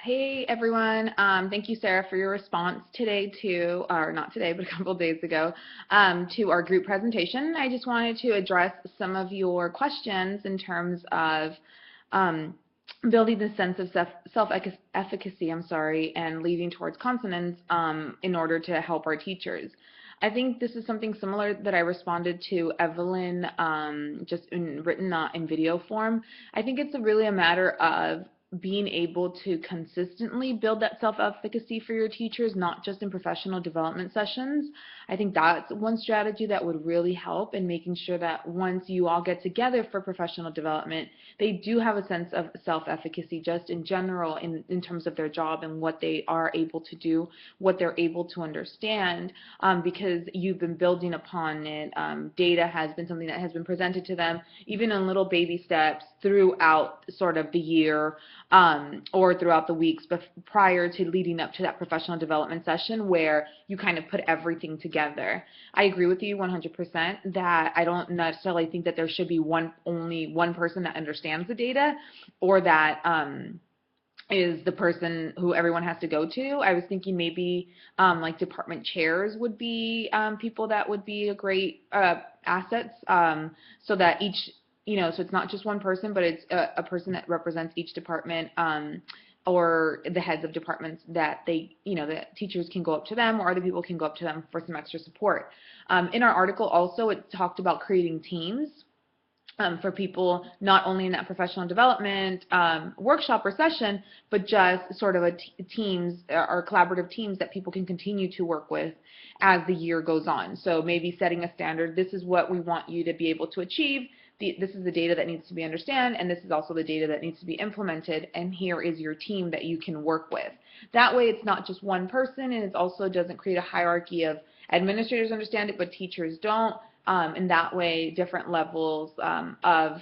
Hey everyone, thank you Sarah for your response today to, or not today, but a couple of days ago, to our group presentation. I just wanted to address some of your questions in terms of um, building the sense of self-efficacy, and leading towards consonance in order to help our teachers. I think this is something similar that I responded to Evelyn just written, not in video form. I think it's really a matter of being able to consistently build that self-efficacy for your teachers, not just in professional development sessions. I think that's one strategy that would really help in making sure that once you all get together for professional development, they do have a sense of self-efficacy just in general in terms of their job and what they are able to do, what they're able to understand, because you've been building upon it. Data has been something that has been presented to them, even in little baby steps throughout sort of the year, or throughout the weeks prior to leading up to that professional development session where you kind of put everything together. I agree with you 100% that I don't necessarily think that there should be only one person that understands the data, or that is the person who everyone has to go to. I was thinking maybe like department chairs would be people that would be a great assets, so that each, so it's not just one person, but it's a person that represents each department, or the heads of departments, that the teachers can go up to them or other people can go up to them for some extra support. In our article also, it talked about creating teams for people, not only in that professional development workshop or session, but just sort of teams or collaborative teams that people can continue to work with as the year goes on. So maybe setting a standard: this is what we want you to be able to achieve, this is the data that needs to be understood, and this is also the data that needs to be implemented, and here is your team that you can work with. That way it's not just one person, and it also doesn't create a hierarchy of administrators understand it but teachers don't. And that way different levels of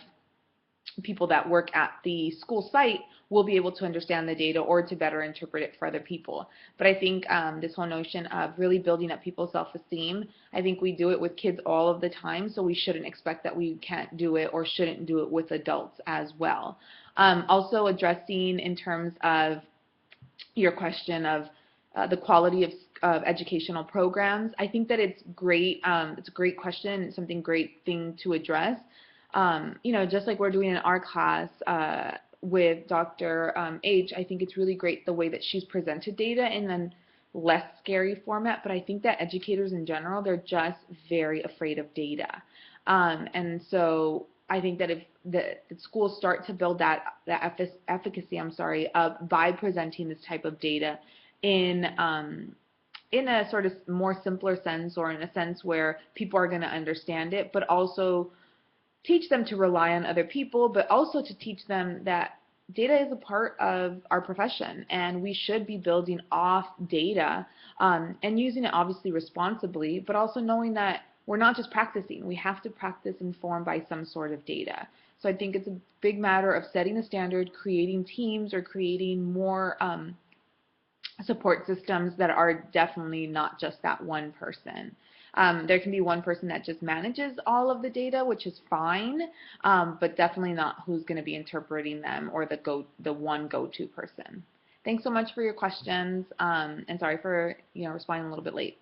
people that work at the school site will be able to understand the data or to better interpret it for other people. But I think this whole notion of really building up people's self-esteem, I think we do it with kids all of the time, so we shouldn't expect that we can't do it or shouldn't do it with adults as well. Also addressing in terms of your question of the quality of educational programs, I think that it's great. It's a great question. It's something great thing to address. Just like we're doing in our class with Dr. H, I think it's really great the way that she's presented data in a less scary format. But I think that educators in general, they're just very afraid of data, and so I think that if the schools start to build that efficacy, by presenting this type of data in a sort of more simpler sense, or in a sense where people are going to understand it, but also teach them to rely on other people, but also to teach them that data is a part of our profession, and we should be building off data, and using it obviously responsibly, but also knowing that we're not just practicing. We have to practice informed by some sort of data. So I think it's a big matter of setting a standard, creating teams, or creating more support systems that are definitely not just that one person. There can be one person that just manages all of the data, which is fine, but definitely not who's going to be interpreting them, or the one go-to person. Thanks so much for your questions, and sorry for responding a little bit late.